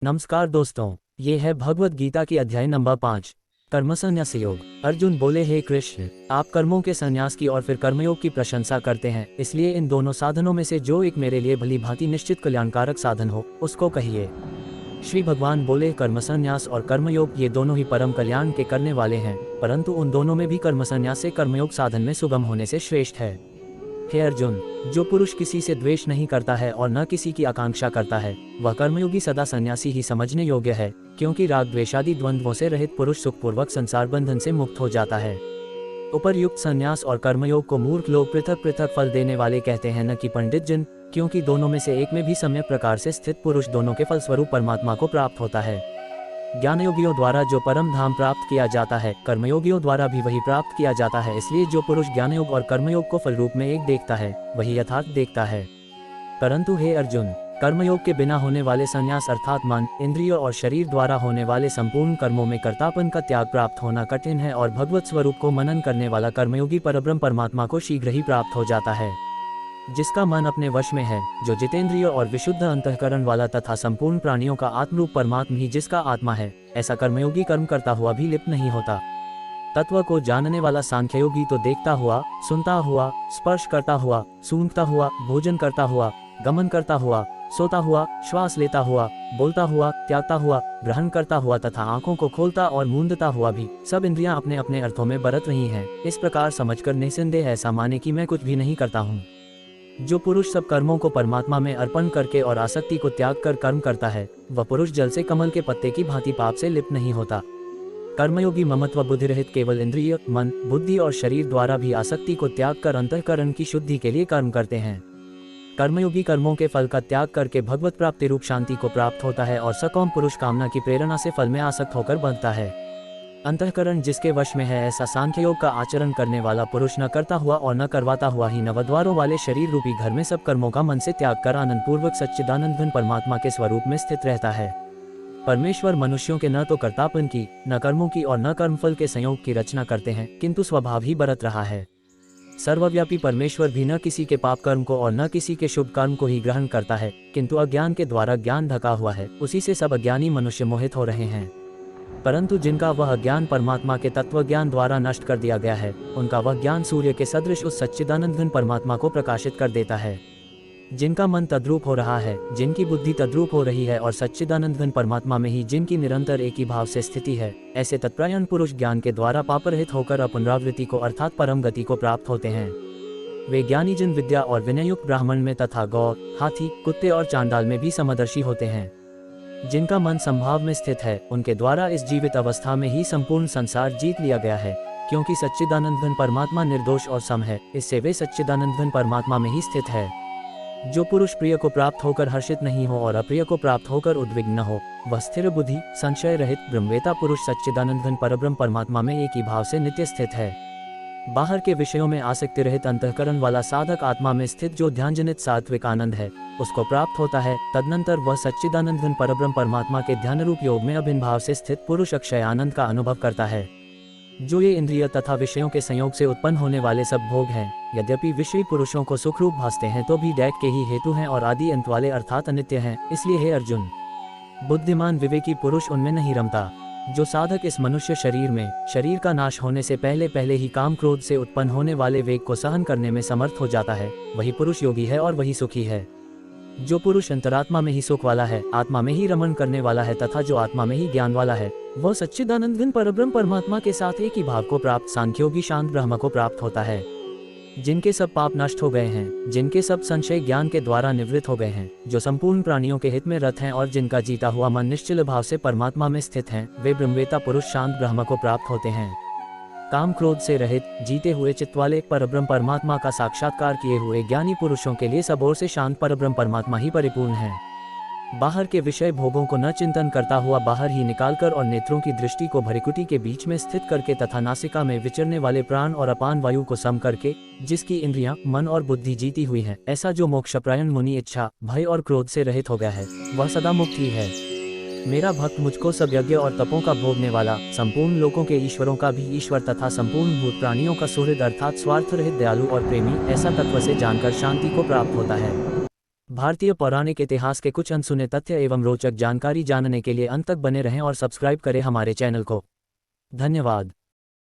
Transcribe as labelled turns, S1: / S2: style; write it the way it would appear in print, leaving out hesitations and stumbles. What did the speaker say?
S1: नमस्कार दोस्तों, ये है भगवत गीता की अध्याय नंबर 5, कर्म संन्यास योग। अर्जुन बोले, हे कृष्ण, आप कर्मों के संन्यास की और फिर कर्मयोग की प्रशंसा करते हैं, इसलिए इन दोनों साधनों में से जो एक मेरे लिए भली भांति निश्चित कल्याणकारक साधन हो उसको कहिए। श्री भगवान बोले, कर्म संन्यास और कर्मयोग ये दोनों ही परम कल्याण के करने वाले हैं, परंतु उन दोनों में भी कर्म संन्यास से कर्मयोग साधन में सुगम होने से श्रेष्ठ है। हे अर्जुन, जो पुरुष किसी से द्वेष नहीं करता है और न किसी की आकांक्षा करता है, वह कर्मयोगी सदा सन्यासी ही समझने योग्य है, क्योंकि राग द्वेषादि द्वंद्वों से रहित पुरुष सुखपूर्वक संसार बंधन से मुक्त हो जाता है। उपर्युक्त संन्यास और कर्मयोग को मूर्ख लोग पृथक पृथक फल देने वाले कहते हैं, न कि पंडित जन, क्योंकि दोनों में से एक में भी सम्यक प्रकार से स्थित पुरुष दोनों के फलस्वरूप परमात्मा को प्राप्त होता है। ज्ञानयोगियों द्वारा जो परम धाम प्राप्त किया जाता है, कर्मयोगियों द्वारा भी वही प्राप्त किया जाता है। इसलिए जो पुरुष ज्ञानयोग और कर्मयोग को फल रूप में एक देखता है, वही यथार्थ देखता है। परंतु हे अर्जुन, कर्मयोग के बिना होने वाले संन्यास अर्थात मन, इंद्रियों और शरीर द्वारा होने वाले संपूर्ण कर्मों में कर्तापन का त्याग प्राप्त होना कठिन है, और भगवत स्वरूप को मनन करने वाला कर्मयोगी परब्रह्म परमात्मा को शीघ्र ही प्राप्त हो जाता है। जिसका मन अपने वश में है, जो जितेंद्रिय और विशुद्ध अंतःकरण वाला तथा संपूर्ण प्राणियों का आत्मरूप परमात्मा ही जिसका आत्मा है, ऐसा कर्मयोगी कर्म करता हुआ भी लिप्त नहीं होता। तत्व को जानने वाला सांख्ययोगी तो देखता हुआ, सुनता हुआ, स्पर्श करता हुआ, सूंघता हुआ, भोजन करता हुआ, गमन करता हुआ, सोता हुआ, श्वास लेता हुआ, बोलता हुआ, त्यागता हुआ, ग्रहण करता हुआ तथा आंखों को खोलता और मूंदता हुआ भी सब इंद्रियां अपने अपने अर्थों में बरत रही हैं, इस प्रकार समझकर निसंदेह ऐसा माने कि मैं कुछ भी नहीं करता हूँ। जो पुरुष सब कर्मों को परमात्मा में अर्पण करके और आसक्ति को त्याग कर कर्म करता है, वह पुरुष जल से कमल के पत्ते की भांति पाप से लिप्त नहीं होता। कर्मयोगी ममत्व बुद्धि रहित केवल इंद्रिय, मन, बुद्धि और शरीर द्वारा भी आसक्ति को त्याग कर अंतःकरण की शुद्धि के लिए कर्म करते हैं। कर्मयोगी कर्मों के फल का त्याग करके भगवत प्राप्ति रूप शांति को प्राप्त होता है, और सकौम पुरुष कामना की प्रेरणा से फल में आसक्त होकर बनता है। अंतःकरण जिसके वश में है, ऐसा सांख्ययोग का आचरण करने वाला पुरुष न करता हुआ और न करवाता हुआ ही नवद्वारों वाले शरीर रूपी घर में सब कर्मों का मन से त्याग कर आनंद पूर्वक सच्चिदानंद घन परमात्मा के स्वरूप में स्थित रहता है। परमेश्वर मनुष्यों के न तो कर्तापन की, न कर्मों की और न कर्मफल के संयोग की रचना करते हैं, किंतु स्वभाव ही बरत रहा है। सर्वव्यापी परमेश्वर भी न किसी के पाप कर्म को और न किसी के शुभ कर्म को ही ग्रहण करता है, किंतु अज्ञान के द्वारा ज्ञान ढका हुआ है, उसी से सब अज्ञानी मनुष्य मोहित हो रहे हैं। परंतु जिनका वह ज्ञान परमात्मा के तत्व ज्ञान द्वारा नष्ट कर दिया गया है, उनका वह ज्ञान सूर्य के सदृश उस सच्चिदानंद घन परमात्मा को प्रकाशित कर देता है। जिनका मन तद्रूप हो रहा है, जिनकी बुद्धि तद्रूप हो रही है और सच्चिदानंद घन परमात्मा में ही जिनकी निरंतर एक ही भाव से स्थिति है, ऐसे तत्परायण पुरुष ज्ञान के द्वारा पापरहित होकर पुनरावृत्ति को अर्थात परम गति को प्राप्त होते हैं। वे ज्ञानी जन विद्या और विनयुक्त ब्राह्मण में तथा गौ, हाथी, कुत्ते और चांडाल में भी समदर्शी होते हैं। जिनका मन संभाव में स्थित है, उनके द्वारा इस जीवित अवस्था में ही संपूर्ण संसार जीत लिया गया है, क्योंकि सच्चिदानंद घन परमात्मा निर्दोष और सम है, इससे वे सच्चिदानंद घन परमात्मा में ही स्थित है। जो पुरुष प्रिय को प्राप्त होकर हर्षित नहीं हो और अप्रिय को प्राप्त होकर उद्विग्न हो, वह स्थिर बुद्धि, संशय रहित ब्रह्मवेता पुरुष सच्चिदानंद घन परब्रह्म परमात्मा में एक ही भाव से नित्य स्थित है। बाहर के विषयों में आसक्ति रहित अंतःकरण वाला साधक आत्मा में स्थित जो ध्यानजनित सात्विक आनंद है, उसको प्राप्त होता है। तदनंतर वह सच्चिदानंद घन परब्रह्म परमात्मा के ध्यान रूप योग में अभिन्न भाव से स्थित पुरुष अक्षय आनंद का अनुभव करता है। जो ये इंद्रिय तथा विषयों के संयोग से उत्पन्न होने वाले सब भोग हैं, यद्यपि विषयी पुरुषों को सुखरूप भासते हैं, तो भी दैत के ही हेतु हैं और आदि अंत वाले अर्थात अनित्य हैं। इसलिए हे अर्जुन, बुद्धिमान विवेकी पुरुष उनमें नहीं रमता। जो साधक इस मनुष्य शरीर में शरीर का नाश होने से पहले पहले ही काम क्रोध से उत्पन्न होने वाले वेग को सहन करने में समर्थ हो जाता है, वही पुरुष योगी है और वही सुखी है। जो पुरुष अंतरात्मा में ही सुख वाला है, आत्मा में ही रमण करने वाला है तथा जो आत्मा में ही ज्ञान वाला है, वह सच्चिदानंद घन परब्रह्म परमात्मा के साथ एक ही भाव को प्राप्त सांख्योगी शांत ब्रह्म को प्राप्त होता है। जिनके सब पाप नष्ट हो गए हैं, जिनके सब संशय ज्ञान के द्वारा निवृत्त हो गए हैं, जो संपूर्ण प्राणियों के हित में रत हैं और जिनका जीता हुआ मन निश्चल भाव से परमात्मा में स्थित हैं, वे ब्रह्मवेता पुरुष शांत ब्रह्म को प्राप्त होते हैं। काम क्रोध से रहित जीते हुए चित्त वाले परब्रह्म परमात्मा का साक्षात्कार किए हुए ज्ञानी पुरुषों के लिए सब ओर से शांत परब्रह्म परमात्मा ही परिपूर्ण है। बाहर के विषय भोगों को न चिंतन करता हुआ बाहर ही निकालकर और नेत्रों की दृष्टि को भृकुटी के बीच में स्थित करके तथा नासिका में विचरने वाले प्राण और अपान वायु को सम करके, जिसकी इंद्रियां, मन और बुद्धि जीती हुई हैं, ऐसा जो मोक्षपरायण मुनि इच्छा, भय और क्रोध से रहित हो गया है, वह सदा मुक्त ही है। मेरा भक्त मुझको सब यज्ञ और तपों का भोगने वाला, संपूर्ण लोकों के ईश्वरों का भी ईश्वर तथा संपूर्ण भूत प्राणियों का सुहृद अर्थात स्वार्थ रहित दयालु और प्रेमी, ऐसा तत्व से जानकर शांति को प्राप्त होता है। भारतीय पौराणिक इतिहास के कुछ अनसुने तथ्य एवं रोचक जानकारी जानने के लिए अंत तक बने रहें और सब्सक्राइब करें हमारे चैनल को। धन्यवाद।